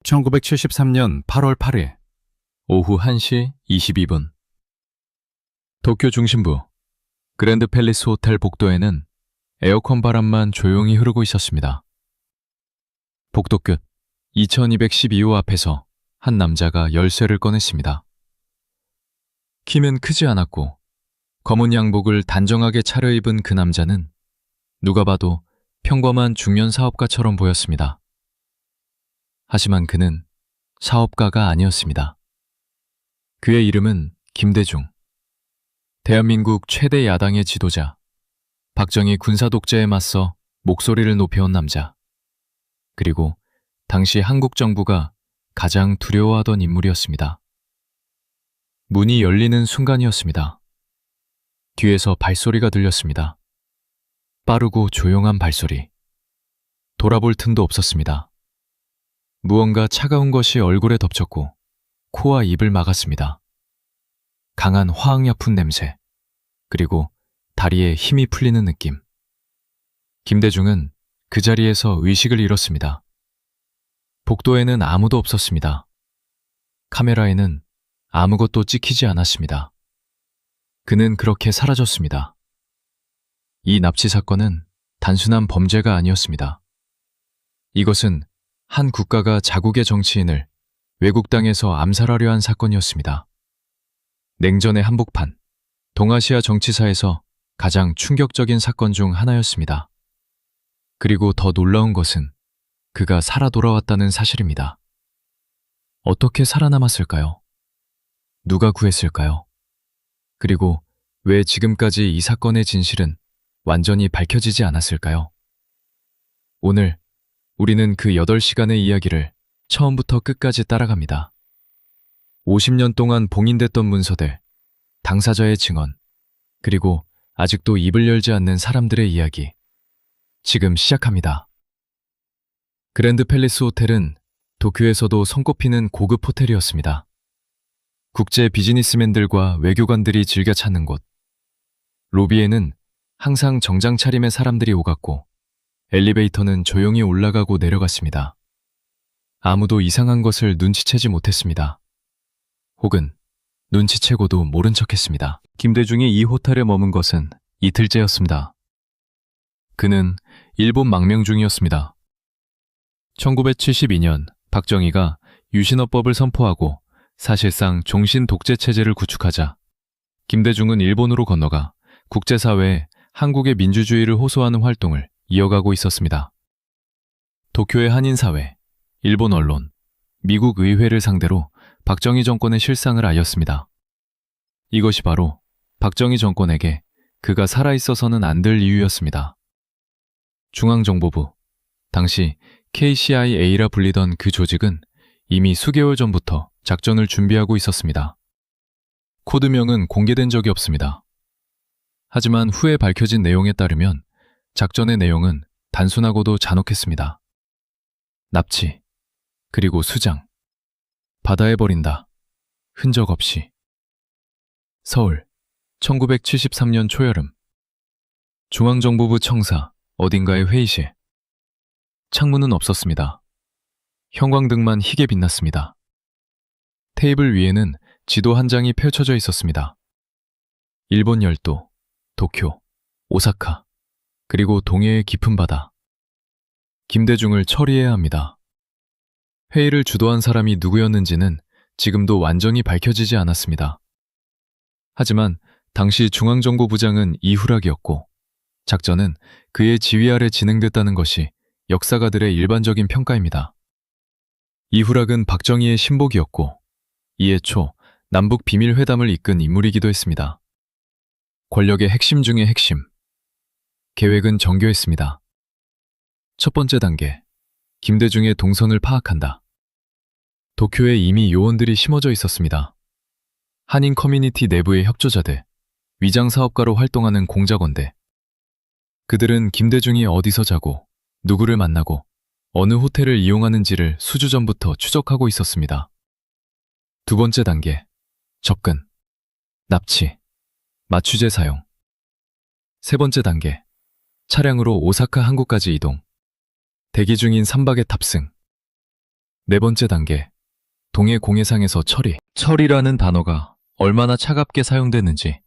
1973년 8월 8일 오후 1시 22분 도쿄 중심부 그랜드 팰리스 호텔 복도에는 에어컨 바람만 조용히 흐르고 있었습니다. 복도 끝 2212호 앞에서 한 남자가 열쇠를 꺼냈습니다. 키는 크지 않았고 검은 양복을 단정하게 차려입은 그 남자는 누가 봐도 평범한 중년 사업가처럼 보였습니다. 하지만 그는 사업가가 아니었습니다. 그의 이름은 김대중. 대한민국 최대 야당의 지도자, 박정희 군사 독재에 맞서 목소리를 높여온 남자, 그리고 당시 한국 정부가 가장 두려워하던 인물이었습니다. 문이 열리는 순간이었습니다. 뒤에서 발소리가 들렸습니다. 빠르고 조용한 발소리. 돌아볼 틈도 없었습니다. 무언가 차가운 것이 얼굴에 덮쳤고 코와 입을 막았습니다. 강한 화학약품 냄새, 그리고 다리에 힘이 풀리는 느낌. 김대중은 그 자리에서 의식을 잃었습니다. 복도에는 아무도 없었습니다. 카메라에는 아무것도 찍히지 않았습니다. 그는 그렇게 사라졌습니다. 이 납치 사건은 단순한 범죄가 아니었습니다. 이것은 한 국가가 자국의 정치인을 외국 땅에서 암살하려 한 사건이었습니다. 냉전의 한복판, 동아시아 정치사에서 가장 충격적인 사건 중 하나였습니다. 그리고 더 놀라운 것은 그가 살아 돌아왔다는 사실입니다. 어떻게 살아남았을까요? 누가 구했을까요? 그리고 왜 지금까지 이 사건의 진실은 완전히 밝혀지지 않았을까요? 오늘 우리는 그 8시간의 이야기를 처음부터 끝까지 따라갑니다. 50년 동안 봉인됐던 문서들, 당사자의 증언, 그리고 아직도 입을 열지 않는 사람들의 이야기. 지금 시작합니다. 그랜드 팰리스 호텔은 도쿄에서도 손꼽히는 고급 호텔이었습니다. 국제 비즈니스맨들과 외교관들이 즐겨 찾는 곳. 로비에는 항상 정장 차림의 사람들이 오갔고 엘리베이터는 조용히 올라가고 내려갔습니다. 아무도 이상한 것을 눈치채지 못했습니다. 혹은 눈치채고도 모른 척했습니다. 김대중이 이 호텔에 머문 것은 이틀째였습니다. 그는 일본 망명 중이었습니다. 1972년 박정희가 유신헌법을 선포하고 사실상 종신 독재 체제를 구축하자 김대중은 일본으로 건너가 국제사회에 한국의 민주주의를 호소하는 활동을 이어가고 있었습니다. 도쿄의 한인사회, 일본 언론, 미국 의회를 상대로 박정희 정권의 실상을 알렸습니다. 이것이 바로 박정희 정권에게 그가 살아있어서는 안 될 이유였습니다. 중앙정보부, 당시 KCIA라 불리던 그 조직은 이미 수개월 전부터 작전을 준비하고 있었습니다. 코드명은 공개된 적이 없습니다. 하지만 후에 밝혀진 내용에 따르면 작전의 내용은 단순하고도 잔혹했습니다. 납치, 그리고 수장, 바다에 버린다, 흔적 없이. 서울, 1973년 초여름. 중앙정보부 청사, 어딘가의 회의실. 창문은 없었습니다. 형광등만 희게 빛났습니다. 테이블 위에는 지도 한 장이 펼쳐져 있었습니다. 일본 열도, 도쿄, 오사카, 그리고 동해의 깊은 바다. 김대중을 처리해야 합니다. 회의를 주도한 사람이 누구였는지는 지금도 완전히 밝혀지지 않았습니다. 하지만 당시 중앙정보부장은 이후락이었고 작전은 그의 지휘 아래 진행됐다는 것이 역사가들의 일반적인 평가입니다. 이후락은 박정희의 신복이었고 이해 초 남북 비밀회담을 이끈 인물이기도 했습니다. 권력의 핵심 중의 핵심. 계획은 정교했습니다. 첫 번째 단계, 김대중의 동선을 파악한다. 도쿄에 이미 요원들이 심어져 있었습니다. 한인 커뮤니티 내부의 협조자들, 위장 사업가로 활동하는 공작원들. 그들은 김대중이 어디서 자고, 누구를 만나고, 어느 호텔을 이용하는지를 수주 전부터 추적하고 있었습니다. 두 번째 단계, 접근, 납치, 마취제 사용. 세 번째 단계, 차량으로 오사카 항구까지 이동. 대기 중인 선박에 탑승. 네 번째 단계, 동해 공해상에서 처리. 처리라는 단어가 얼마나 차갑게 사용되는지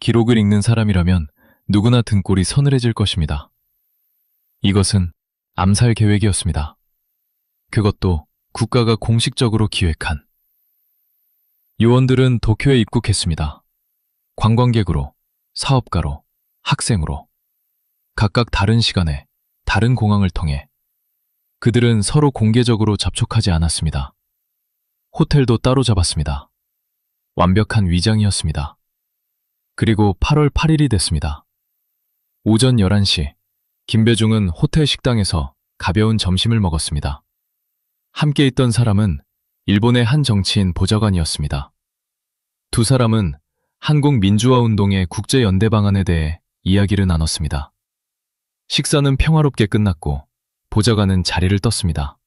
기록을 읽는 사람이라면 누구나 등골이 서늘해질 것입니다. 이것은 암살 계획이었습니다. 그것도 국가가 공식적으로 기획한. 요원들은 도쿄에 입국했습니다. 관광객으로, 사업가로, 학생으로. 각각 다른 시간에, 다른 공항을 통해 그들은 서로 공개적으로 접촉하지 않았습니다. 호텔도 따로 잡았습니다. 완벽한 위장이었습니다. 그리고 8월 8일이 됐습니다. 오전 11시, 김배중은 호텔 식당에서 가벼운 점심을 먹었습니다. 함께 있던 사람은 일본의 한 정치인 보좌관이었습니다. 두 사람은 한국 민주화 운동의 국제연대 방안에 대해 이야기를 나눴습니다. 식사는 평화롭게 끝났고 보좌관은 자리를 떴습니다.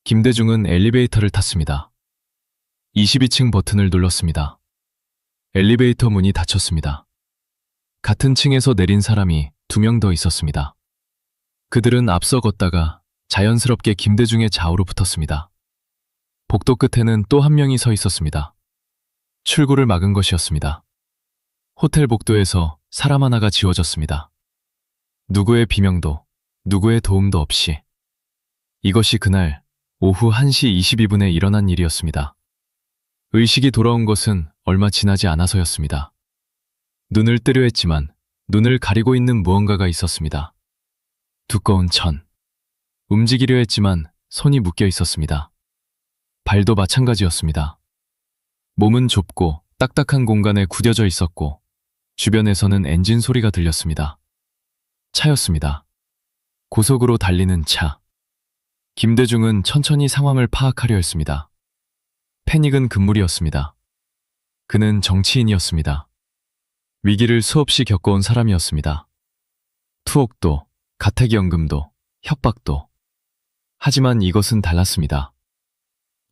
김대중은 엘리베이터를 탔습니다. 22층 버튼을 눌렀습니다. 엘리베이터 문이 닫혔습니다. 같은 층에서 내린 사람이 2명 더 있었습니다. 그들은 앞서 걷다가 자연스럽게 김대중의 좌우로 붙었습니다. 복도 끝에는 또 한 명이 서 있었습니다. 출구를 막은 것이었습니다. 호텔 복도에서 사람 하나가 지워졌습니다. 누구의 비명도, 누구의 도움도 없이. 이것이 그날 오후 1시 22분에 일어난 일이었습니다. 의식이 돌아온 것은 얼마 지나지 않아서였습니다. 눈을 뜨려 했지만 눈을 가리고 있는 무언가가 있었습니다. 두꺼운 천. 움직이려 했지만 손이 묶여 있었습니다. 발도 마찬가지였습니다. 몸은 좁고 딱딱한 공간에 구겨져 있었고 주변에서는 엔진 소리가 들렸습니다. 차였습니다. 고속으로 달리는 차. 김대중은 천천히 상황을 파악하려 했습니다. 패닉은 금물이었습니다. 그는 정치인이었습니다. 위기를 수없이 겪어온 사람이었습니다. 투옥도, 가택연금도, 협박도. 하지만 이것은 달랐습니다.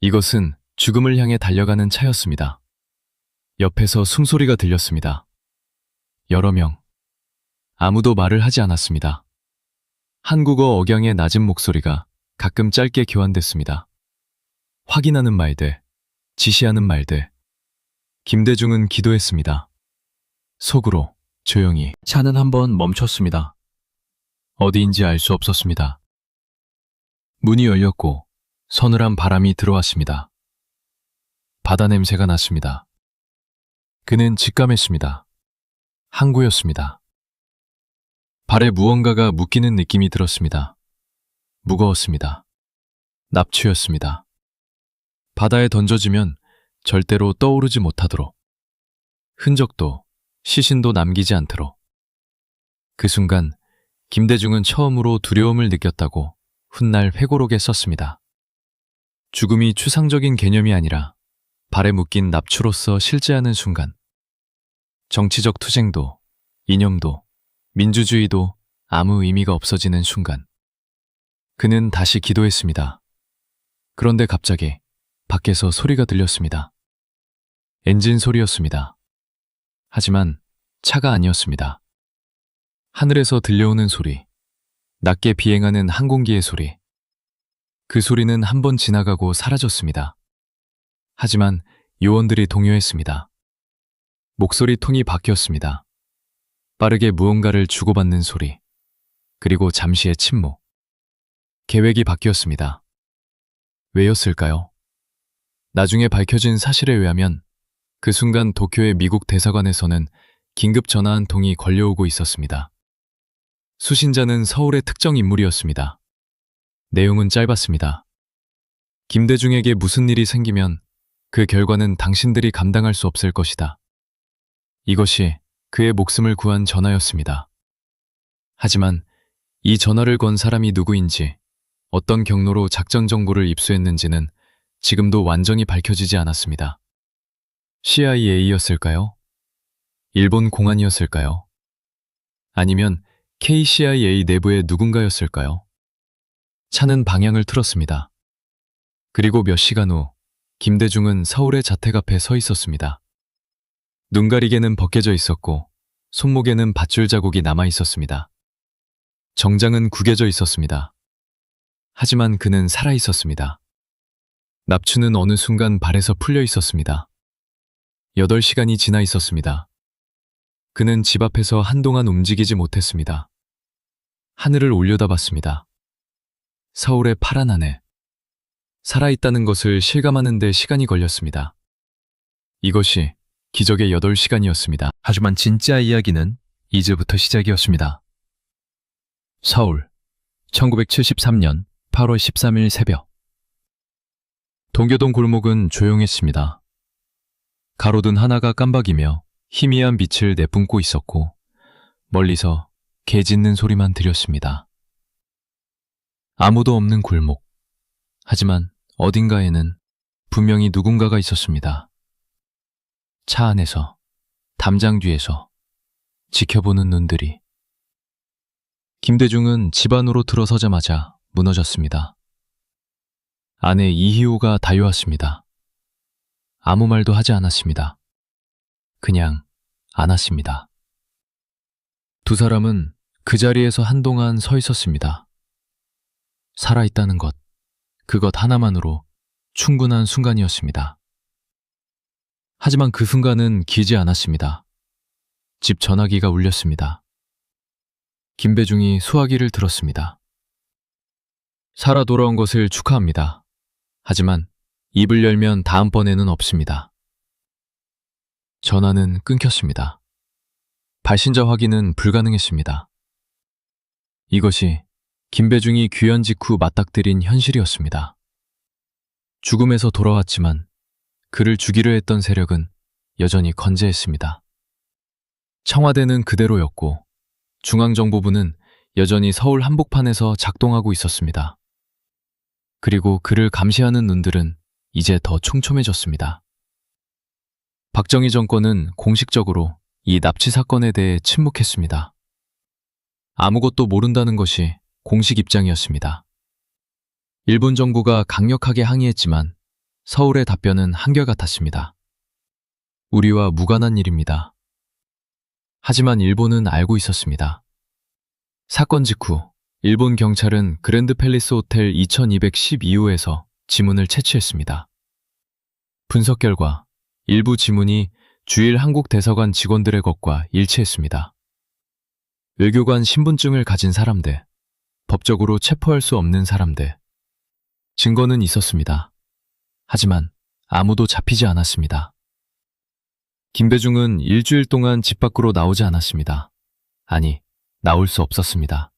이것은 죽음을 향해 달려가는 차였습니다. 옆에서 숨소리가 들렸습니다. 여러 명. 아무도 말을 하지 않았습니다. 한국어 억양의 낮은 목소리가 가끔 짧게 교환됐습니다. 확인하는 말들, 지시하는 말들. 김대중은 기도했습니다. 속으로 조용히. 차는 한번 멈췄습니다. 어디인지 알 수 없었습니다. 문이 열렸고 서늘한 바람이 들어왔습니다. 바다 냄새가 났습니다. 그는 직감했습니다. 항구였습니다. 발에 무언가가 묶이는 느낌이 들었습니다. 무거웠습니다. 납치였습니다. 바다에 던져지면 절대로 떠오르지 못하도록. 흔적도 시신도 남기지 않도록. 그 순간 김대중은 처음으로 두려움을 느꼈다고 훗날 회고록에 썼습니다. 죽음이 추상적인 개념이 아니라 발에 묶인 납추로서 실제하는 순간. 정치적 투쟁도, 이념도, 민주주의도 아무 의미가 없어지는 순간. 그는 다시 기도했습니다. 그런데 갑자기 밖에서 소리가 들렸습니다. 엔진 소리였습니다. 하지만 차가 아니었습니다. 하늘에서 들려오는 소리, 낮게 비행하는 항공기의 소리. 그 소리는 한 번 지나가고 사라졌습니다. 하지만 요원들이 동요했습니다. 목소리 톤이 바뀌었습니다. 빠르게 무언가를 주고받는 소리, 그리고 잠시의 침묵. 계획이 바뀌었습니다. 왜였을까요? 나중에 밝혀진 사실에 의하면 그 순간 도쿄의 미국 대사관에서는 긴급 전화 한 통이 걸려오고 있었습니다. 수신자는 서울의 특정 인물이었습니다. 내용은 짧았습니다. 김대중에게 무슨 일이 생기면 그 결과는 당신들이 감당할 수 없을 것이다. 이것이 그의 목숨을 구한 전화였습니다. 하지만 이 전화를 건 사람이 누구인지, 어떤 경로로 작전 정보를 입수했는지는 지금도 완전히 밝혀지지 않았습니다. CIA였을까요? 일본 공안이었을까요? 아니면 KCIA 내부의 누군가였을까요? 차는 방향을 틀었습니다. 그리고 몇 시간 후 김대중은 서울의 자택 앞에 서 있었습니다. 눈가리개는 벗겨져 있었고 손목에는 밧줄 자국이 남아 있었습니다. 정장은 구겨져 있었습니다. 하지만 그는 살아 있었습니다. 납추는 어느 순간 발에서 풀려 있었습니다. 8시간이 지나 있었습니다. 그는 집 앞에서 한동안 움직이지 못했습니다. 하늘을 올려다봤습니다. 서울의 파란 하늘. 살아있다는 것을 실감하는 데 시간이 걸렸습니다. 이것이 기적의 8시간이었습니다. 하지만 진짜 이야기는 이제부터 시작이었습니다. 서울, 1973년 8월 13일 새벽. 동교동 골목은 조용했습니다. 가로등 하나가 깜박이며 희미한 빛을 내뿜고 있었고 멀리서 개 짖는 소리만 들렸습니다. 아무도 없는 골목. 하지만 어딘가에는 분명히 누군가가 있었습니다. 차 안에서, 담장 뒤에서 지켜보는 눈들이. 김대중은 집 안으로 들어서자마자 무너졌습니다. 아내 이희호가 달려왔습니다. 아무 말도 하지 않았습니다. 그냥 안았습니다. 두 사람은 그 자리에서 한동안 서 있었습니다. 살아있다는 것, 그것 하나만으로 충분한 순간이었습니다. 하지만 그 순간은 길지 않았습니다. 집 전화기가 울렸습니다. 김배중이 수화기를 들었습니다. 살아 돌아온 것을 축하합니다. 하지만 입을 열면 다음번에는 없습니다. 전화는 끊겼습니다. 발신자 확인은 불가능했습니다. 이것이 김배중이 귀환 직후 맞닥뜨린 현실이었습니다. 죽음에서 돌아왔지만 그를 죽이려 했던 세력은 여전히 건재했습니다. 청와대는 그대로였고 중앙정보부는 여전히 서울 한복판에서 작동하고 있었습니다. 그리고 그를 감시하는 눈들은 이제 더 촘촘해졌습니다. 박정희 정권은 공식적으로 이 납치 사건에 대해 침묵했습니다. 아무것도 모른다는 것이 공식 입장이었습니다. 일본 정부가 강력하게 항의했지만 서울의 답변은 한결같았습니다. 우리와 무관한 일입니다. 하지만 일본은 알고 있었습니다. 사건 직후 일본 경찰은 그랜드 팰리스 호텔 2212호에서 지문을 채취했습니다. 분석 결과 일부 지문이 주일 한국 대사관 직원들의 것과 일치했습니다. 외교관 신분증을 가진 사람들, 법적으로 체포할 수 없는 사람들. 증거는 있었습니다. 하지만 아무도 잡히지 않았습니다. 김배중은 일주일 동안 집 밖으로 나오지 않았습니다. 아니, 나올 수 없었습니다.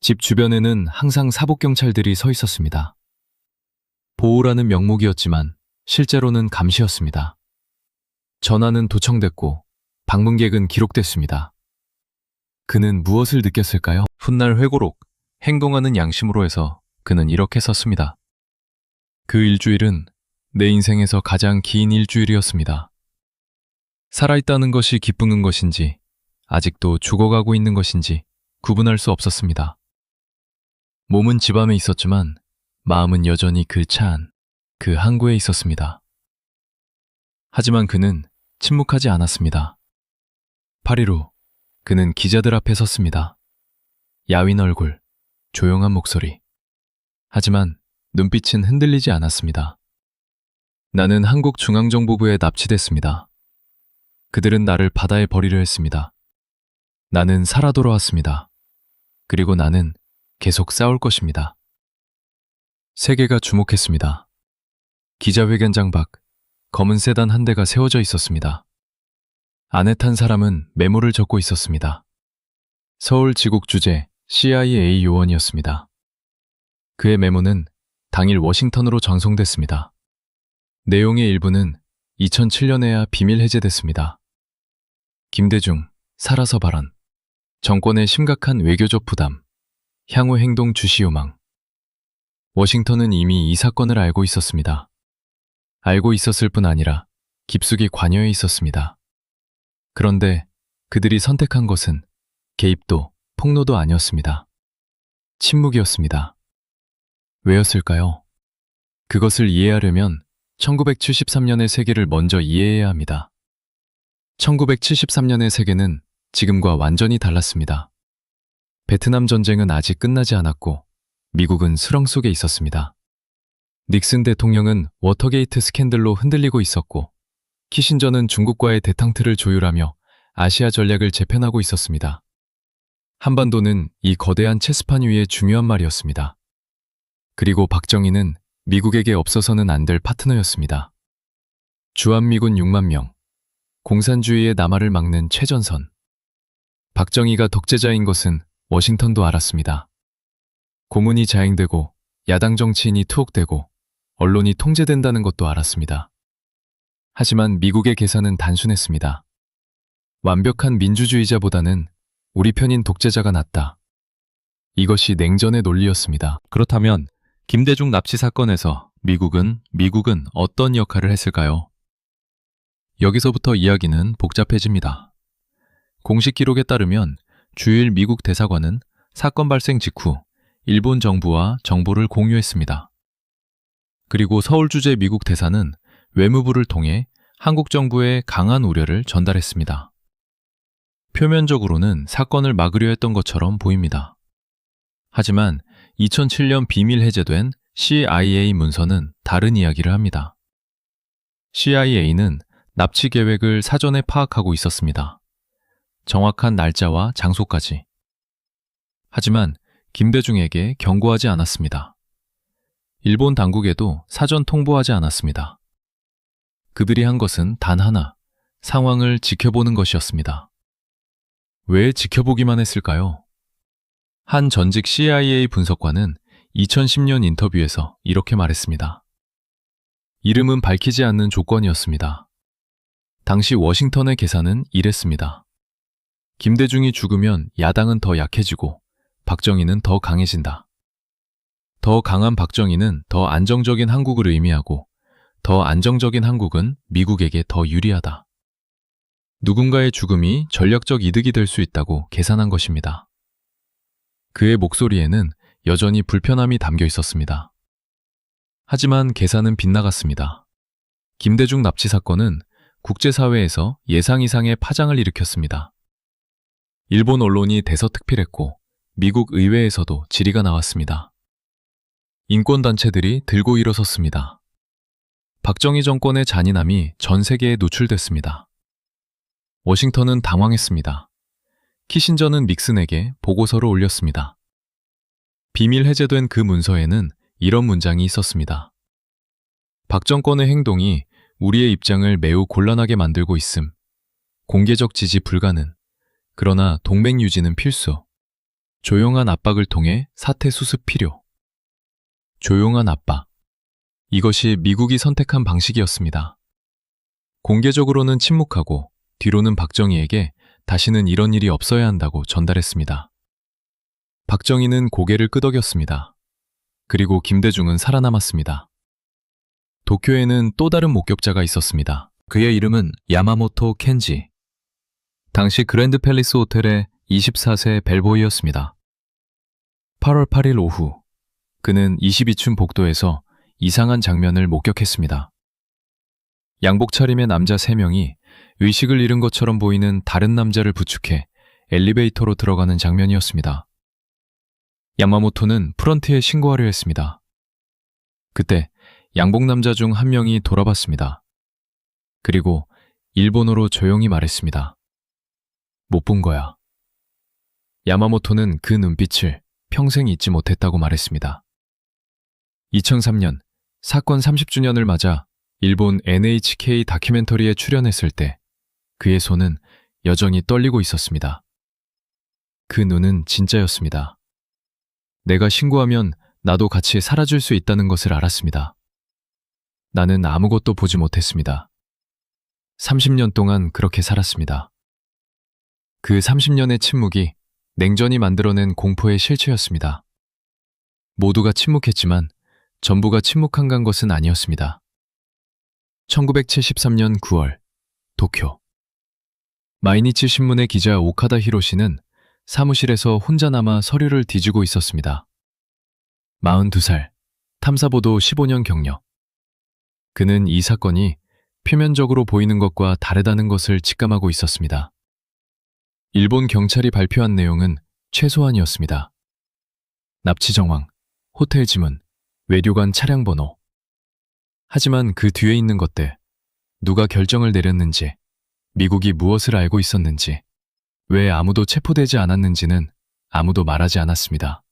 집 주변에는 항상 사복경찰들이 서 있었습니다. 보호라는 명목이었지만 실제로는 감시였습니다. 전화는 도청됐고 방문객은 기록됐습니다. 그는 무엇을 느꼈을까요? 훗날 회고록, 행동하는 양심으로 해서 그는 이렇게 썼습니다. 그 일주일은 내 인생에서 가장 긴 일주일이었습니다. 살아있다는 것이 기쁜 것인지 아직도 죽어가고 있는 것인지 구분할 수 없었습니다. 몸은 집 안에 있었지만 마음은 여전히 그 차 안, 그 항구에 있었습니다. 하지만 그는 침묵하지 않았습니다. 8일 후 그는 기자들 앞에 섰습니다. 야윈 얼굴, 조용한 목소리. 하지만 눈빛은 흔들리지 않았습니다. 나는 한국중앙정보부에 납치됐습니다. 그들은 나를 바다에 버리려 했습니다. 나는 살아 돌아왔습니다. 그리고 나는 계속 싸울 것입니다. 세계가 주목했습니다. 기자회견장 밖 검은 세단 한 대가 세워져 있었습니다. 안에 탄 사람은 메모를 적고 있었습니다. 서울 지국 주재 CIA 요원이었습니다. 그의 메모는 당일 워싱턴으로 전송됐습니다. 내용의 일부는 2007년에야 비밀 해제됐습니다. 김대중, 살아서 발언, 정권의 심각한 외교적 부담, 향후 행동 주시 요망. 워싱턴은 이미 이 사건을 알고 있었습니다. 알고 있었을 뿐 아니라 깊숙이 관여해 있었습니다. 그런데 그들이 선택한 것은 개입도 폭로도 아니었습니다. 침묵이었습니다. 왜였을까요? 그것을 이해하려면 1973년의 세계를 먼저 이해해야 합니다. 1973년의 세계는 지금과 완전히 달랐습니다. 베트남 전쟁은 아직 끝나지 않았고 미국은 수렁 속에 있었습니다. 닉슨 대통령은 워터게이트 스캔들로 흔들리고 있었고, 키신저는 중국과의 대탕트를 조율하며 아시아 전략을 재편하고 있었습니다. 한반도는 이 거대한 체스판 위에 중요한 말이었습니다. 그리고 박정희는 미국에게 없어서는 안 될 파트너였습니다. 주한미군 6만 명, 공산주의의 남하를 막는 최전선. 박정희가 독재자인 것은 워싱턴도 알았습니다. 고문이 자행되고 야당 정치인이 투옥되고 언론이 통제된다는 것도 알았습니다. 하지만 미국의 계산은 단순했습니다. 완벽한 민주주의자보다는 우리 편인 독재자가 낫다. 이것이 냉전의 논리였습니다. 그렇다면 김대중 납치 사건에서 미국은 어떤 역할을 했을까요? 여기서부터 이야기는 복잡해집니다. 공식 기록에 따르면 주일 미국 대사관은 사건 발생 직후 일본 정부와 정보를 공유했습니다. 그리고 서울 주재 미국 대사는 외무부를 통해 한국 정부에 강한 우려를 전달했습니다. 표면적으로는 사건을 막으려 했던 것처럼 보입니다. 하지만 2007년 비밀 해제된 CIA 문서는 다른 이야기를 합니다. CIA는 납치 계획을 사전에 파악하고 있었습니다. 정확한 날짜와 장소까지. 하지만 김대중에게 경고하지 않았습니다. 일본 당국에도 사전 통보하지 않았습니다. 그들이 한 것은 단 하나, 상황을 지켜보는 것이었습니다. 왜 지켜보기만 했을까요? 한 전직 CIA 분석관은 2010년 인터뷰에서 이렇게 말했습니다. 이름은 밝히지 않는 조건이었습니다. 당시 워싱턴의 계산은 이랬습니다. 김대중이 죽으면 야당은 더 약해지고 박정희는 더 강해진다. 더 강한 박정희는 더 안정적인 한국을 의미하고 더 안정적인 한국은 미국에게 더 유리하다. 누군가의 죽음이 전략적 이득이 될 수 있다고 계산한 것입니다. 그의 목소리에는 여전히 불편함이 담겨 있었습니다. 하지만 계산은 빗나갔습니다. 김대중 납치 사건은 국제사회에서 예상 이상의 파장을 일으켰습니다. 일본 언론이 대서특필했고 미국 의회에서도 질의가 나왔습니다. 인권단체들이 들고 일어섰습니다. 박정희 정권의 잔인함이 전 세계에 노출됐습니다. 워싱턴은 당황했습니다. 키신저는 닉슨에게 보고서를 올렸습니다. 비밀 해제된 그 문서에는 이런 문장이 있었습니다. 박 정권의 행동이 우리의 입장을 매우 곤란하게 만들고 있음. 공개적 지지 불가능. 그러나 동맹 유지는 필수. 조용한 압박을 통해 사태 수습 필요. 조용한 압박. 이것이 미국이 선택한 방식이었습니다. 공개적으로는 침묵하고 뒤로는 박정희에게 다시는 이런 일이 없어야 한다고 전달했습니다. 박정희는 고개를 끄덕였습니다. 그리고 김대중은 살아남았습니다. 도쿄에는 또 다른 목격자가 있었습니다. 그의 이름은 야마모토 켄지. 당시 그랜드 팰리스 호텔의 24세 벨보이였습니다. 8월 8일 오후, 그는 22층 복도에서 이상한 장면을 목격했습니다. 양복 차림의 남자 3명이 의식을 잃은 것처럼 보이는 다른 남자를 부축해 엘리베이터로 들어가는 장면이었습니다. 야마모토는 프런트에 신고하려 했습니다. 그때 양복 남자 중 한 명이 돌아봤습니다. 그리고 일본어로 조용히 말했습니다. 못 본 거야. 야마모토는 그 눈빛을 평생 잊지 못했다고 말했습니다. 2003년 사건 30주년을 맞아 일본 NHK 다큐멘터리에 출연했을 때 그의 손은 여전히 떨리고 있었습니다. 그 눈은 진짜였습니다. 내가 신고하면 나도 같이 사라질 수 있다는 것을 알았습니다. 나는 아무것도 보지 못했습니다. 30년 동안 그렇게 살았습니다. 그 30년의 침묵이 냉전이 만들어낸 공포의 실체였습니다. 모두가 침묵했지만 전부가 침묵한 간 것은 아니었습니다. 1973년 9월, 도쿄. 마이니치 신문의 기자 오카다 히로시는 사무실에서 혼자 남아 서류를 뒤지고 있었습니다. 42살, 탐사보도 15년 경력. 그는 이 사건이 표면적으로 보이는 것과 다르다는 것을 직감하고 있었습니다. 일본 경찰이 발표한 내용은 최소한이었습니다. 납치 정황, 호텔 지문, 외교관 차량 번호, 하지만 그 뒤에 있는 것들, 누가 결정을 내렸는지, 미국이 무엇을 알고 있었는지, 왜 아무도 체포되지 않았는지는 아무도 말하지 않았습니다.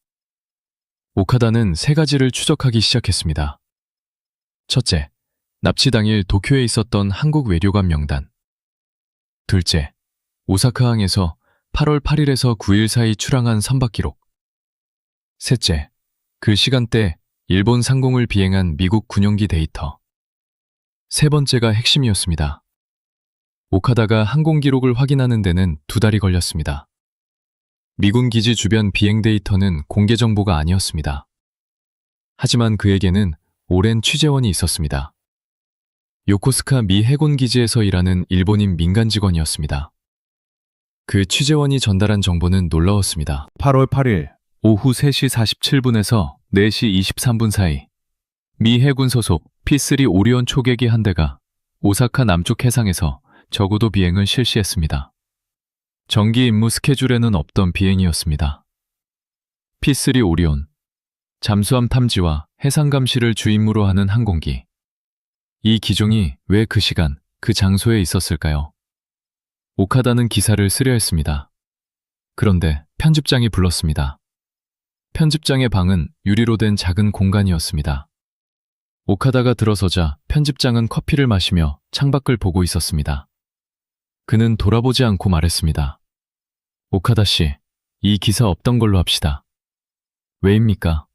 오카다는 세 가지를 추적하기 시작했습니다. 첫째, 납치 당일 도쿄에 있었던 한국 외교관 명단. 둘째, 오사카항에서 8월 8일에서 9일 사이 출항한 선박 기록. 셋째, 그 시간대 일본 상공을 비행한 미국 군용기 데이터. 세 번째가 핵심이었습니다. 오카다가 항공 기록을 확인하는 데는 2달이 걸렸습니다. 미군 기지 주변 비행 데이터는 공개 정보가 아니었습니다. 하지만 그에게는 오랜 취재원이 있었습니다. 요코스카 미 해군 기지에서 일하는 일본인 민간 직원이었습니다. 그 취재원이 전달한 정보는 놀라웠습니다. 8월 8일 오후 3시 47분에서 4시 23분 사이 미 해군 소속 P3 오리온 초계기 한 대가 오사카 남쪽 해상에서 저고도 비행을 실시했습니다. 정기 임무 스케줄에는 없던 비행이었습니다. P3 오리온, 잠수함 탐지와 해상 감시를 주임무로 하는 항공기. 이 기종이 왜 그 시간, 그 장소에 있었을까요? 오카다는 기사를 쓰려 했습니다. 그런데 편집장이 불렀습니다. 편집장의 방은 유리로 된 작은 공간이었습니다. 오카다가 들어서자 편집장은 커피를 마시며 창밖을 보고 있었습니다. 그는 돌아보지 않고 말했습니다. 오카다 씨, 이 기사 없던 걸로 합시다. 왜입니까?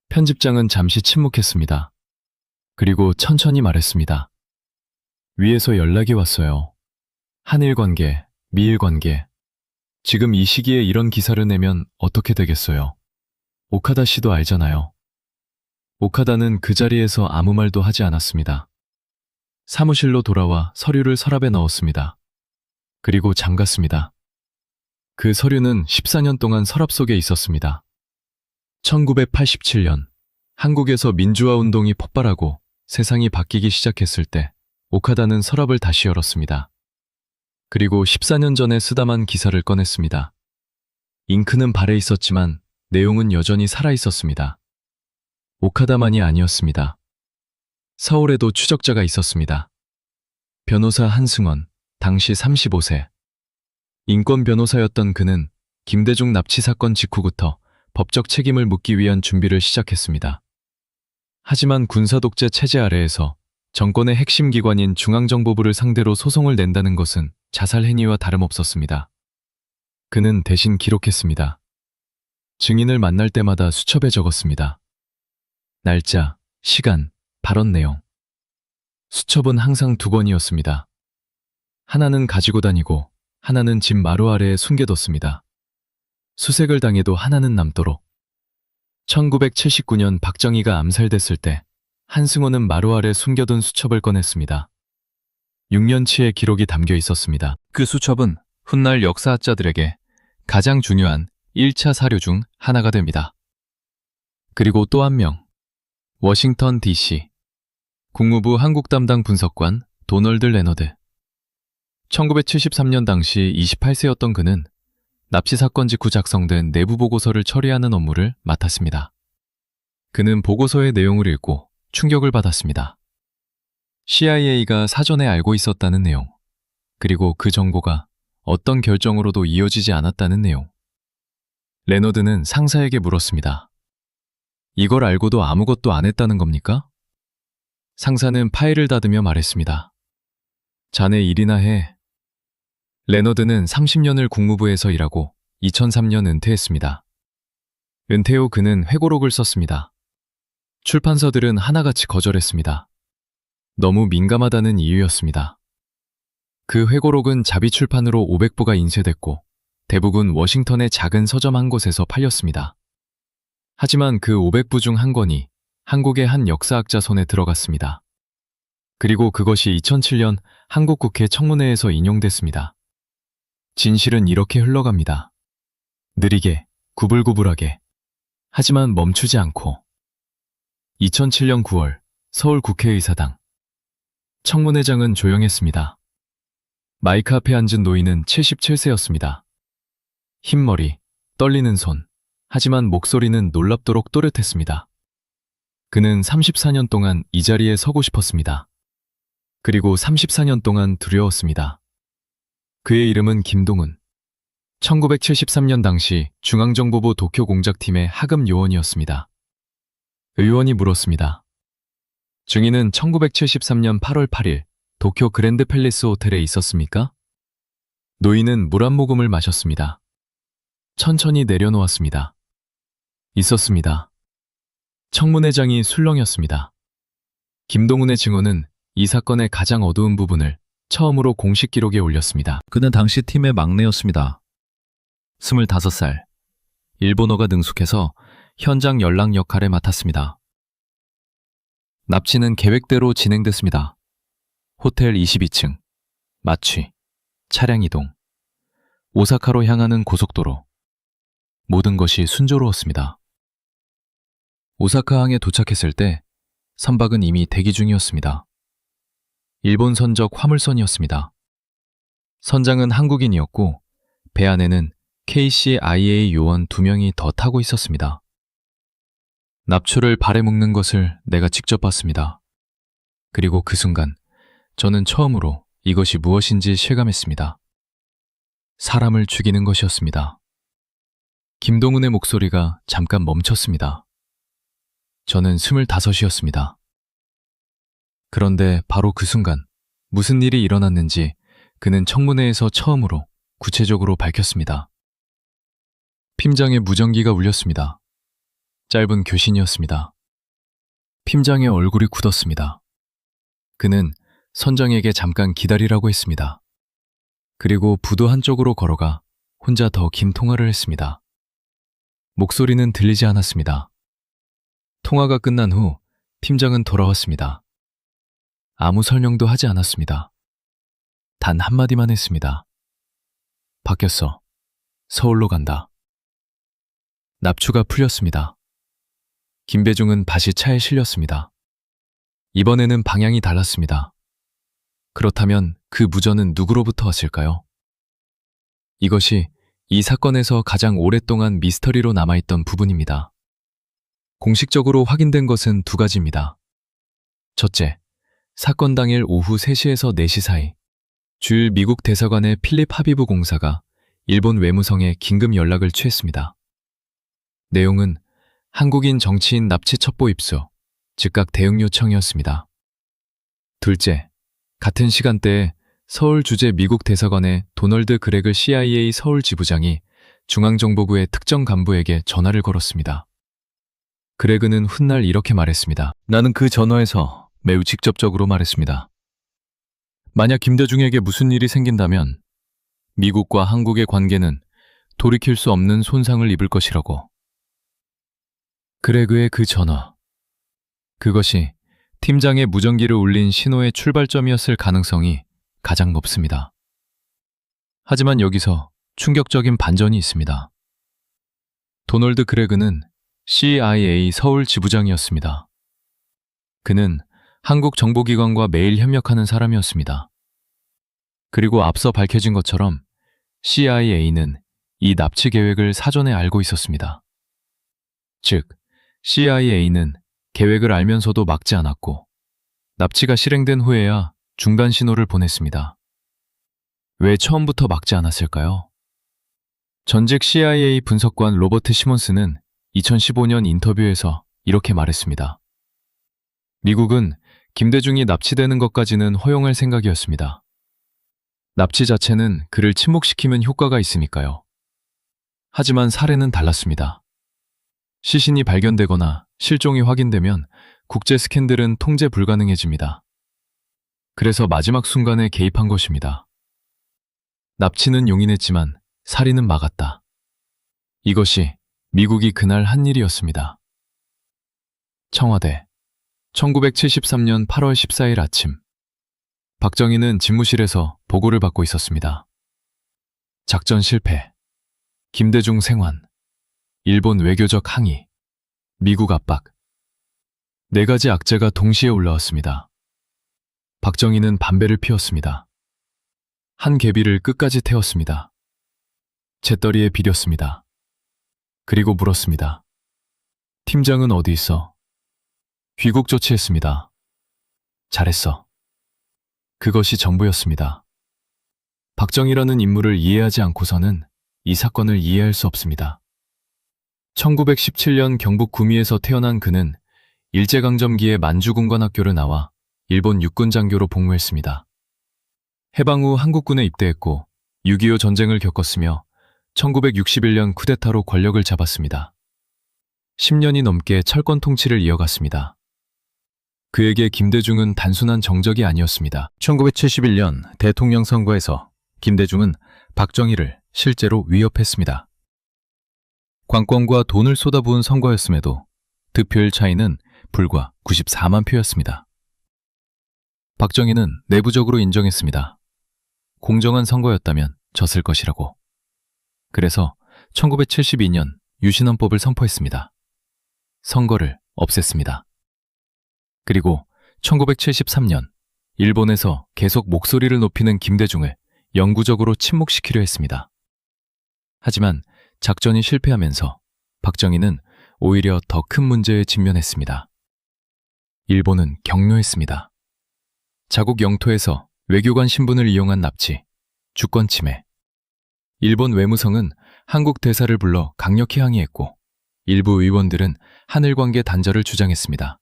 편집장은 잠시 침묵했습니다. 그리고 천천히 말했습니다. 위에서 연락이 왔어요. 한일 관계, 미일 관계. 지금 이 시기에 이런 기사를 내면 어떻게 되겠어요? 오카다 씨도 알잖아요. 오카다는 그 자리에서 아무 말도 하지 않았습니다. 사무실로 돌아와 서류를 서랍에 넣었습니다. 그리고 잠갔습니다. 그 서류는 14년 동안 서랍 속에 있었습니다. 1987년, 한국에서 민주화 운동이 폭발하고 세상이 바뀌기 시작했을 때 오카다는 서랍을 다시 열었습니다. 그리고 14년 전에 쓰다만 기사를 꺼냈습니다. 잉크는 발에 있었지만 내용은 여전히 살아있었습니다. 오카다만이 아니었습니다. 서울에도 추적자가 있었습니다. 변호사 한승원, 당시 35세. 인권 변호사였던 그는 김대중 납치 사건 직후부터 법적 책임을 묻기 위한 준비를 시작했습니다. 하지만 군사독재 체제 아래에서 정권의 핵심 기관인 중앙정보부를 상대로 소송을 낸다는 것은 자살 행위와 다름없었습니다. 그는 대신 기록했습니다. 증인을 만날 때마다 수첩에 적었습니다. 날짜, 시간, 발언 내용. 수첩은 항상 2권이었습니다. 하나는 가지고 다니고 하나는 집 마루 아래에 숨겨뒀습니다. 수색을 당해도 하나는 남도록. 1979년 박정희가 암살됐을 때 한승원은 마루 아래 숨겨둔 수첩을 꺼냈습니다. 6년치의 기록이 담겨 있었습니다. 그 수첩은 훗날 역사학자들에게 가장 중요한 1차 사료 중 하나가 됩니다. 그리고 또 한 명, 워싱턴 DC 국무부 한국 담당 분석관 도널드 레너드. 1973년 당시 28세였던 그는 납치 사건 직후 작성된 내부 보고서를 처리하는 업무를 맡았습니다. 그는 보고서의 내용을 읽고 충격을 받았습니다. CIA가 사전에 알고 있었다는 내용, 그리고 그 정보가 어떤 결정으로도 이어지지 않았다는 내용. 레너드는 상사에게 물었습니다. 이걸 알고도 아무것도 안 했다는 겁니까? 상사는 파일을 닫으며 말했습니다. 자네 일이나 해. 레너드는 30년을 국무부에서 일하고 2003년 은퇴했습니다. 은퇴 후 그는 회고록을 썼습니다. 출판사들은 하나같이 거절했습니다. 너무 민감하다는 이유였습니다. 그 회고록은 자비출판으로 500부가 인쇄됐고 대부분 워싱턴의 작은 서점 한 곳에서 팔렸습니다. 하지만 그 500부 중 한 권이 한국의 한 역사학자 손에 들어갔습니다. 그리고 그것이 2007년 한국 국회 청문회에서 인용됐습니다. 진실은 이렇게 흘러갑니다. 느리게, 구불구불하게. 하지만 멈추지 않고. 2007년 9월 서울 국회의사당. 청문회장은 조용했습니다. 마이크 앞에 앉은 노인은 77세였습니다. 흰 머리, 떨리는 손, 하지만 목소리는 놀랍도록 또렷했습니다. 그는 34년 동안 이 자리에 서고 싶었습니다. 그리고 34년 동안 두려웠습니다. 그의 이름은 김동훈. 1973년 당시 중앙정보부 도쿄 공작팀의 하급 요원이었습니다. 의원이 물었습니다. 증인은 1973년 8월 8일 도쿄 그랜드 팰리스 호텔에 있었습니까? 노인은 물 한 모금을 마셨습니다. 천천히 내려놓았습니다. 있었습니다. 청문회장이 술렁였습니다. 김동훈의 증언은 이 사건의 가장 어두운 부분을 처음으로 공식 기록에 올렸습니다. 그는 당시 팀의 막내였습니다. 25살. 일본어가 능숙해서 현장 연락 역할을 맡았습니다. 납치는 계획대로 진행됐습니다. 호텔 22층, 마취, 차량 이동, 오사카로 향하는 고속도로. 모든 것이 순조로웠습니다. 오사카항에 도착했을 때 선박은 이미 대기 중이었습니다. 일본 선적 화물선이었습니다. 선장은 한국인이었고 배 안에는 KCIA 요원 2명이 더 타고 있었습니다. 납추를 발에 묶는 것을 내가 직접 봤습니다. 그리고 그 순간 저는 처음으로 이것이 무엇인지 실감했습니다. 사람을 죽이는 것이었습니다. 김동훈의 목소리가 잠깐 멈췄습니다. 저는 25이었습니다. 그런데 바로 그 순간 무슨 일이 일어났는지 그는 청문회에서 처음으로 구체적으로 밝혔습니다. 핌장에 무전기가 울렸습니다. 짧은 교신이었습니다. 핌장의 얼굴이 굳었습니다. 그는 선장에게 잠깐 기다리라고 했습니다. 그리고 부도 한쪽으로 걸어가 혼자 더 긴 통화를 했습니다. 목소리는 들리지 않았습니다. 통화가 끝난 후 팀장은 돌아왔습니다. 아무 설명도 하지 않았습니다. 단 한마디만 했습니다. 바뀌었어. 서울로 간다. 납추가 풀렸습니다. 김배중은 다시 차에 실렸습니다. 이번에는 방향이 달랐습니다. 그렇다면 그 무전은 누구로부터 왔을까요? 이것이 이 사건에서 가장 오랫동안 미스터리로 남아있던 부분입니다. 공식적으로 확인된 것은 두 가지입니다. 첫째, 사건 당일 오후 3시에서 4시 사이 주일 미국 대사관의 필립 하비브 공사가 일본 외무성에 긴급 연락을 취했습니다. 내용은 한국인 정치인 납치 첩보 입수, 즉각 대응 요청이었습니다. 둘째, 같은 시간대에 서울 주재 미국 대사관의 도널드 그레그 CIA 서울 지부장이 중앙정보부의 특정 간부에게 전화를 걸었습니다. 그레그는 훗날 이렇게 말했습니다. 나는 그 전화에서 매우 직접적으로 말했습니다. 만약 김대중에게 무슨 일이 생긴다면 미국과 한국의 관계는 돌이킬 수 없는 손상을 입을 것이라고. 그레그의 그 전화. 그것이 팀장의 무전기를 울린 신호의 출발점이었을 가능성이 가장 높습니다. 하지만 여기서 충격적인 반전이 있습니다. 도널드 그레그는 CIA 서울 지부장이었습니다. 그는 한국 정보기관과 매일 협력하는 사람이었습니다. 그리고 앞서 밝혀진 것처럼 CIA는 이 납치 계획을 사전에 알고 있었습니다. 즉, CIA는 계획을 알면서도 막지 않았고 납치가 실행된 후에야 중단 신호를 보냈습니다. 왜 처음부터 막지 않았을까요? 전직 CIA 분석관 로버트 시몬스는 2015년 인터뷰에서 이렇게 말했습니다. 미국은 김대중이 납치되는 것까지는 허용할 생각이었습니다. 납치 자체는 그를 침묵시키면 효과가 있으니까요. 하지만 사례는 달랐습니다. 시신이 발견되거나 실종이 확인되면 국제 스캔들은 통제 불가능해집니다. 그래서 마지막 순간에 개입한 것입니다. 납치는 용인했지만 살인은 막았다. 이것이 미국이 그날 한 일이었습니다. 청와대 1973년 8월 14일 아침 박정희는 집무실에서 보고를 받고 있었습니다. 작전 실패, 김대중 생환, 일본 외교적 항의, 미국 압박. 4가지 악재가 동시에 올라왔습니다. 박정희는 담배를 피웠습니다. 한 개비를 끝까지 태웠습니다. 재떨이에 비렸습니다. 그리고 물었습니다. 팀장은 어디 있어? 귀국 조치했습니다. 잘했어. 그것이 전부였습니다. 박정희라는 인물을 이해하지 않고서는 이 사건을 이해할 수 없습니다. 1917년 경북 구미에서 태어난 그는 일제강점기에 만주군관학교를 나와 일본 육군장교로 복무했습니다. 해방 후 한국군에 입대했고 6.25 전쟁을 겪었으며 1961년 쿠데타로 권력을 잡았습니다. 10년이 넘게 철권 통치를 이어갔습니다. 그에게 김대중은 단순한 정적이 아니었습니다. 1971년 대통령 선거에서 김대중은 박정희를 실제로 위협했습니다. 관권과 돈을 쏟아부은 선거였음에도 득표율 차이는 불과 94만 표였습니다. 박정희는 내부적으로 인정했습니다. 공정한 선거였다면 졌을 것이라고. 그래서 1972년 유신헌법을 선포했습니다. 선거를 없앴습니다. 그리고 1973년 일본에서 계속 목소리를 높이는 김대중을 영구적으로 침묵시키려 했습니다. 하지만 작전이 실패하면서 박정희는 오히려 더 큰 문제에 직면했습니다. 일본은 격노했습니다. 자국 영토에서 외교관 신분을 이용한 납치, 주권 침해. 일본 외무성은 한국 대사를 불러 강력히 항의했고 일부 의원들은 한일 관계 단절을 주장했습니다.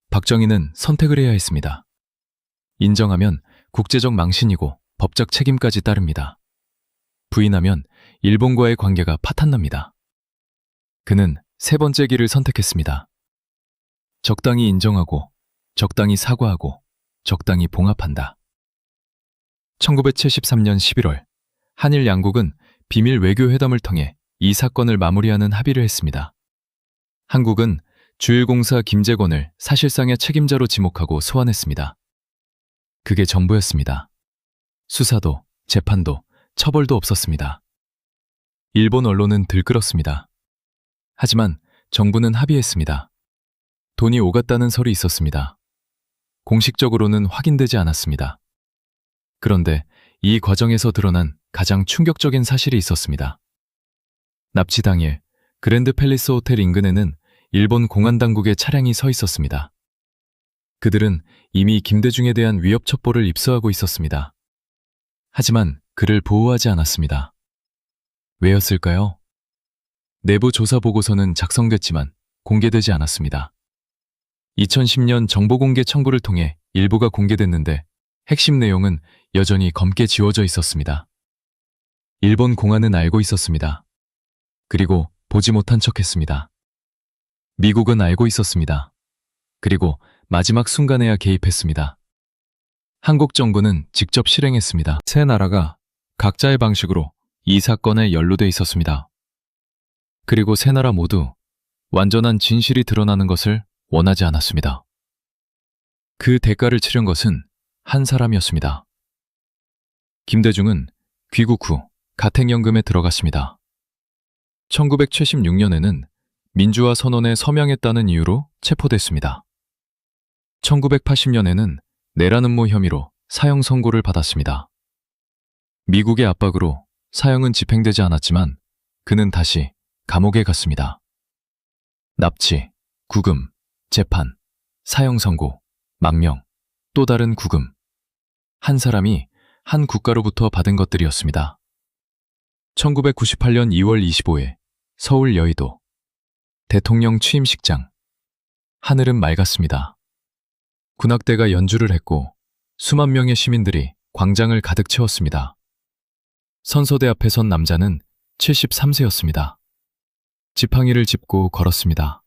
박정희는 선택을 해야 했습니다. 인정하면 국제적 망신이고 법적 책임까지 따릅니다. 부인하면 일본과의 관계가 파탄납니다. 그는 세 번째 길을 선택했습니다. 적당히 인정하고, 적당히 사과하고, 적당히 봉합한다. 1973년 11월, 한일 양국은 비밀 외교회담을 통해 이 사건을 마무리하는 합의를 했습니다. 한국은 주일공사 김재권을 사실상의 책임자로 지목하고 소환했습니다. 그게 전부였습니다. 수사도, 재판도, 처벌도 없었습니다. 일본 언론은 들끓었습니다. 하지만 정부는 합의했습니다. 돈이 오갔다는 설이 있었습니다. 공식적으로는 확인되지 않았습니다. 그런데 이 과정에서 드러난 가장 충격적인 사실이 있었습니다. 납치 당일 그랜드 팰리스 호텔 인근에는 일본 공안당국의 차량이 서 있었습니다. 그들은 이미 김대중에 대한 위협 첩보를 입수하고 있었습니다. 하지만 그를 보호하지 않았습니다. 왜였을까요? 내부 조사 보고서는 작성됐지만 공개되지 않았습니다. 2010년 정보공개 청구를 통해 일부가 공개됐는데 핵심 내용은 여전히 검게 지워져 있었습니다. 일본 공안은 알고 있었습니다. 그리고 보지 못한 척했습니다. 미국은 알고 있었습니다. 그리고 마지막 순간에야 개입했습니다. 한국 정부는 직접 실행했습니다. 세 나라가 각자의 방식으로 이 사건에 연루돼 있었습니다. 그리고 세 나라 모두 완전한 진실이 드러나는 것을 원하지 않았습니다. 그 대가를 치른 것은 한 사람이었습니다. 김대중은 귀국 후 가택연금에 들어갔습니다. 1976년에는 민주화 선언에 서명했다는 이유로 체포됐습니다. 1980년에는 내란 음모 혐의로 사형 선고를 받았습니다. 미국의 압박으로 사형은 집행되지 않았지만 그는 다시 감옥에 갔습니다. 납치, 구금, 재판, 사형 선고, 망명, 또 다른 구금. 한 사람이 한 국가로부터 받은 것들이었습니다. 1998년 2월 25일 서울 여의도 대통령 취임식장. 하늘은 맑았습니다. 군악대가 연주를 했고 수만 명의 시민들이 광장을 가득 채웠습니다. 선서대 앞에 선 남자는 73세였습니다. 지팡이를 짚고 걸었습니다.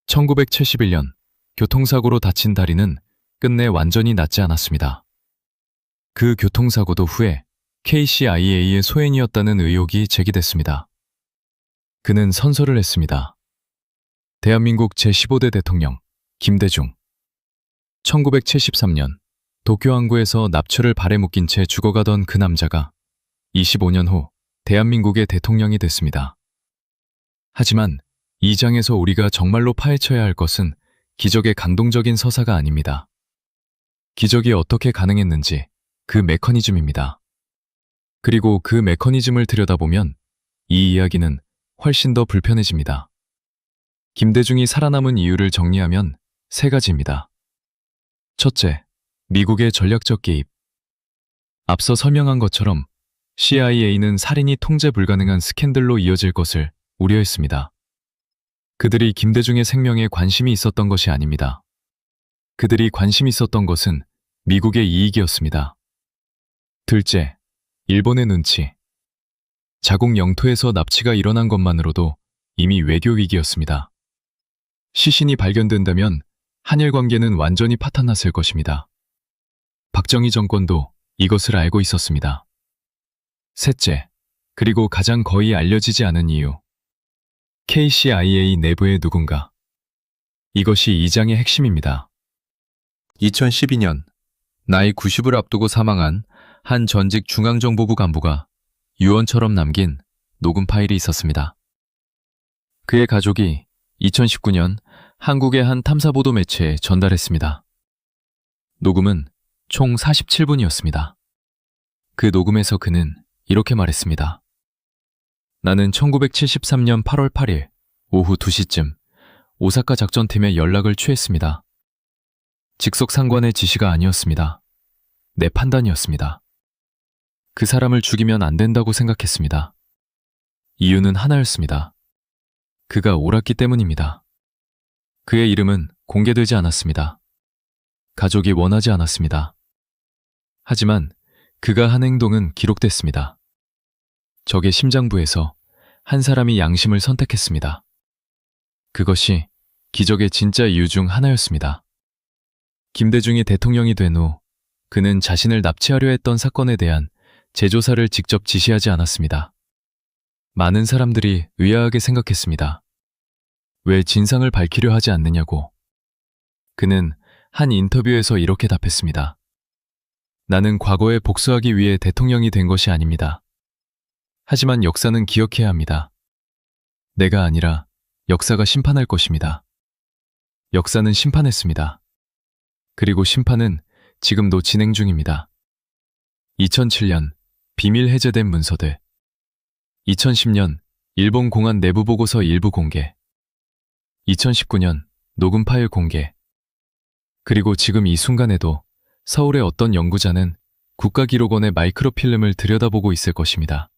1971년 교통사고로 다친 다리는 끝내 완전히 낫지 않았습니다. 그 교통사고도 후에 KCIA의 소행이었다는 의혹이 제기됐습니다. 그는 선서를 했습니다. 대한민국 제15대 대통령 김대중. 1973년 도쿄 항구에서 납치를 발에 묶인 채 죽어가던 그 남자가 25년 후 대한민국의 대통령이 됐습니다. 하지만 이 장에서 우리가 정말로 파헤쳐야 할 것은 기적의 감동적인 서사가 아닙니다. 기적이 어떻게 가능했는지 그 메커니즘입니다. 그리고 그 메커니즘을 들여다보면 이 이야기는 훨씬 더 불편해집니다. 김대중이 살아남은 이유를 정리하면 세 가지입니다. 첫째, 미국의 전략적 개입. 앞서 설명한 것처럼 CIA는 살인이 통제 불가능한 스캔들로 이어질 것을 우려했습니다. 그들이 김대중의 생명에 관심이 있었던 것이 아닙니다. 그들이 관심 있었던 것은 미국의 이익이었습니다. 둘째, 일본의 눈치. 자국 영토에서 납치가 일어난 것만으로도 이미 외교 위기였습니다. 시신이 발견된다면 한일 관계는 완전히 파탄났을 것입니다. 박정희 정권도 이것을 알고 있었습니다. 셋째, 그리고 가장 거의 알려지지 않은 이유. KCIA 내부의 누군가. 이것이 이 장의 핵심입니다. 2012년, 나이 90을 앞두고 사망한 한 전직 중앙정보부 간부가 유언처럼 남긴 녹음 파일이 있었습니다. 그의 가족이 2019년 한국의 한 탐사보도 매체에 전달했습니다. 녹음은 총 47분이었습니다. 그 녹음에서 그는 이렇게 말했습니다. 나는 1973년 8월 8일 오후 2시쯤 오사카 작전팀에 연락을 취했습니다. 직속 상관의 지시가 아니었습니다. 내 판단이었습니다. 그 사람을 죽이면 안 된다고 생각했습니다. 이유는 하나였습니다. 그가 옳았기 때문입니다. 그의 이름은 공개되지 않았습니다. 가족이 원하지 않았습니다. 하지만 그가 한 행동은 기록됐습니다. 적의 심장부에서 한 사람이 양심을 선택했습니다. 그것이 기적의 진짜 이유 중 하나였습니다. 김대중이 대통령이 된 후 그는 자신을 납치하려 했던 사건에 대한 재조사를 직접 지시하지 않았습니다. 많은 사람들이 의아하게 생각했습니다. 왜 진상을 밝히려 하지 않느냐고. 그는 한 인터뷰에서 이렇게 답했습니다. 나는 과거에 복수하기 위해 대통령이 된 것이 아닙니다. 하지만 역사는 기억해야 합니다. 내가 아니라 역사가 심판할 것입니다. 역사는 심판했습니다. 그리고 심판은 지금도 진행 중입니다. 2007년 비밀 해제된 문서들. 2010년 일본 공안 내부 보고서 일부 공개. 2019년 녹음 파일 공개. 그리고 지금 이 순간에도 서울의 어떤 연구자는 국가기록원의 마이크로필름을 들여다보고 있을 것입니다.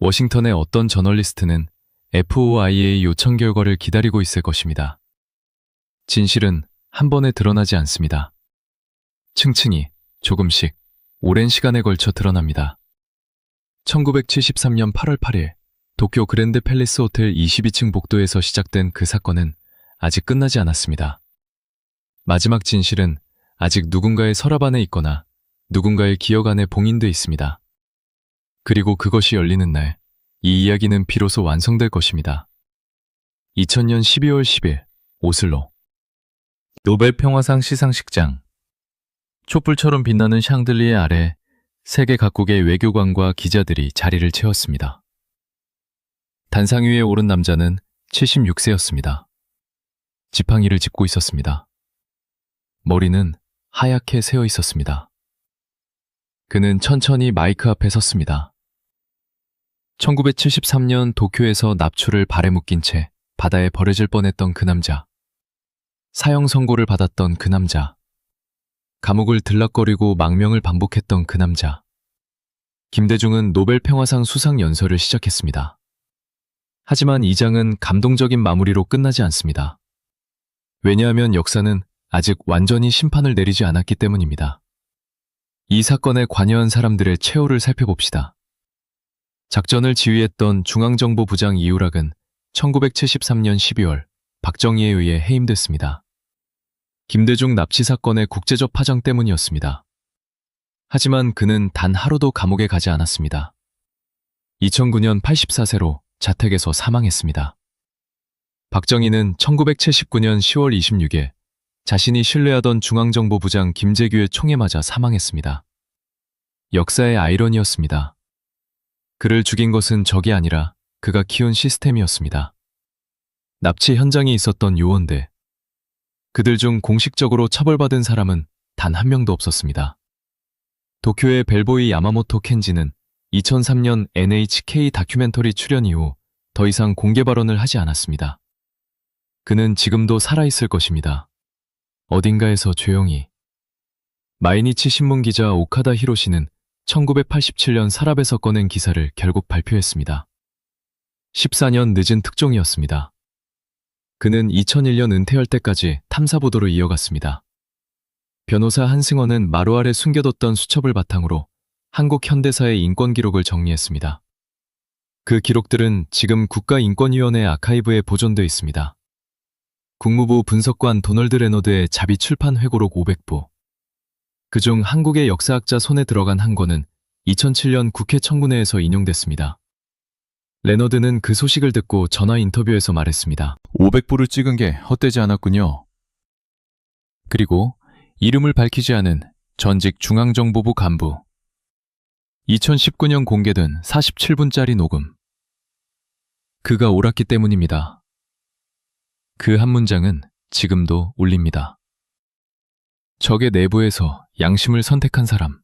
워싱턴의 어떤 저널리스트는 FOIA 요청 결과를 기다리고 있을 것입니다. 진실은 한 번에 드러나지 않습니다. 층층이, 조금씩, 오랜 시간에 걸쳐 드러납니다. 1973년 8월 8일 도쿄 그랜드 팰리스 호텔 22층 복도에서 시작된 그 사건은 아직 끝나지 않았습니다. 마지막 진실은 아직 누군가의 서랍 안에 있거나 누군가의 기억 안에 봉인돼 있습니다. 그리고 그것이 열리는 날, 이 이야기는 비로소 완성될 것입니다. 2000년 12월 10일, 오슬로. 노벨 평화상 시상식장. 촛불처럼 빛나는 샹들리에 아래 세계 각국의 외교관과 기자들이 자리를 채웠습니다. 단상 위에 오른 남자는 76세였습니다. 지팡이를 짚고 있었습니다. 머리는 하얗게 새어 있었습니다. 그는 천천히 마이크 앞에 섰습니다. 1973년 도쿄에서 납추를 발에 묶인 채 바다에 버려질 뻔했던 그 남자. 사형 선고를 받았던 그 남자. 감옥을 들락거리고 망명을 반복했던 그 남자. 김대중은 노벨 평화상 수상 연설을 시작했습니다. 하지만 이 장은 감동적인 마무리로 끝나지 않습니다. 왜냐하면 역사는 아직 완전히 심판을 내리지 않았기 때문입니다. 이 사건에 관여한 사람들의 최후를 살펴봅시다. 작전을 지휘했던 중앙정보부장 이우락은 1973년 12월 박정희에 의해 해임됐습니다. 김대중 납치 사건의 국제적 파장 때문이었습니다. 하지만 그는 단 하루도 감옥에 가지 않았습니다. 2009년 84세로 자택에서 사망했습니다. 박정희는 1979년 10월 26일 자신이 신뢰하던 중앙정보부장 김재규의 총에 맞아 사망했습니다. 역사의 아이러니였습니다. 그를 죽인 것은 적이 아니라 그가 키운 시스템이었습니다. 납치 현장에 있었던 요원들. 그들 중 공식적으로 처벌받은 사람은 단 한 명도 없었습니다. 도쿄의 벨보이 야마모토 켄지는 2003년 NHK 다큐멘터리 출연 이후 더 이상 공개 발언을 하지 않았습니다. 그는 지금도 살아있을 것입니다. 어딘가에서 조용히. 마이니치 신문 기자 오카다 히로시는 1987년 사랍에서 꺼낸 기사를 결국 발표했습니다. 14년 늦은 특종이었습니다. 그는 2001년 은퇴할 때까지 탐사보도를 이어갔습니다. 변호사 한승원은 마루 아래 숨겨뒀던 수첩을 바탕으로 한국 현대사의 인권 기록을 정리했습니다. 그 기록들은 지금 국가인권위원회 아카이브에 보존되어 있습니다. 국무부 분석관 도널드 레너드의 자비 출판 회고록 500부. 그중 한국의 역사학자 손에 들어간 한 권은 2007년 국회 청구내에서 인용됐습니다. 레너드는 그 소식을 듣고 전화 인터뷰에서 말했습니다. 500부를 찍은 게 헛되지 않았군요. 그리고 이름을 밝히지 않은 전직 중앙정보부 간부. 2019년 공개된 47분짜리 녹음. 그가 옳았기 때문입니다. 그 한 문장은 지금도 울립니다. 적의 내부에서 양심을 선택한 사람.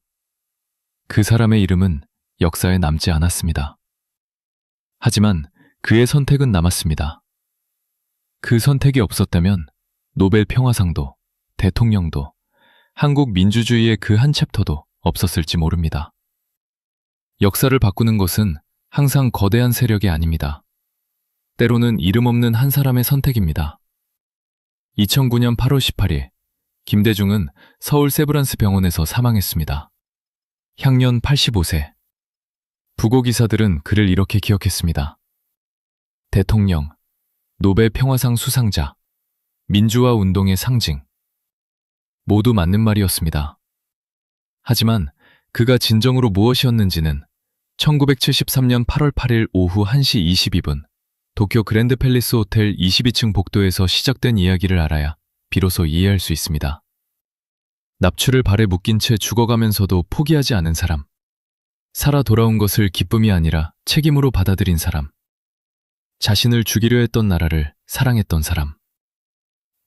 그 사람의 이름은 역사에 남지 않았습니다. 하지만 그의 선택은 남았습니다. 그 선택이 없었다면 노벨 평화상도, 대통령도, 한국 민주주의의 그 한 챕터도 없었을지 모릅니다. 역사를 바꾸는 것은 항상 거대한 세력이 아닙니다. 때로는 이름 없는 한 사람의 선택입니다. 2009년 8월 18일, 김대중은 서울 세브란스 병원에서 사망했습니다. 향년 85세. 부고 기사들은 그를 이렇게 기억했습니다. 대통령, 노벨 평화상 수상자, 민주화 운동의 상징. 모두 맞는 말이었습니다. 하지만 그가 진정으로 무엇이었는지는 1973년 8월 8일 오후 1시 22분 도쿄 그랜드 팰리스 호텔 22층 복도에서 시작된 이야기를 알아야 비로소 이해할 수 있습니다. 납추를 발에 묶인 채 죽어가면서도 포기하지 않은 사람. 살아 돌아온 것을 기쁨이 아니라 책임으로 받아들인 사람. 자신을 죽이려 했던 나라를 사랑했던 사람.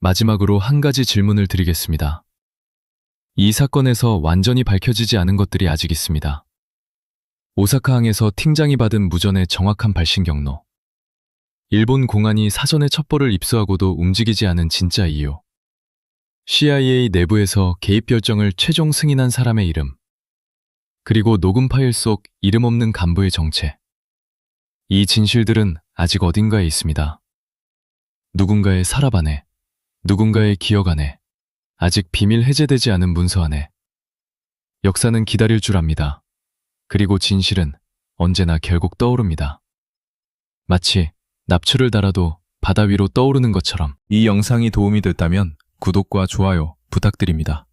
마지막으로 한 가지 질문을 드리겠습니다. 이 사건에서 완전히 밝혀지지 않은 것들이 아직 있습니다. 오사카항에서 팀장이 받은 무전의 정확한 발신 경로. 일본 공안이 사전에 첩보를 입수하고도 움직이지 않은 진짜 이유. CIA 내부에서 개입 결정을 최종 승인한 사람의 이름. 그리고 녹음 파일 속 이름 없는 간부의 정체. 이 진실들은 아직 어딘가에 있습니다. 누군가의 서랍 안에, 누군가의 기억 안에, 아직 비밀 해제되지 않은 문서 안에. 역사는 기다릴 줄 압니다. 그리고 진실은 언제나 결국 떠오릅니다. 마치 납추를 달아도 바다 위로 떠오르는 것처럼. 이 영상이 도움이 됐다면 구독과 좋아요 부탁드립니다.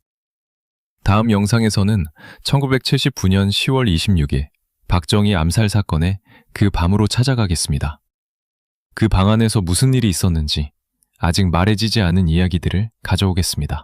다음 영상에서는 1979년 10월 26일 박정희 암살 사건의 그 밤으로 찾아가겠습니다. 그 방 안에서 무슨 일이 있었는지 아직 말해지지 않은 이야기들을 가져오겠습니다.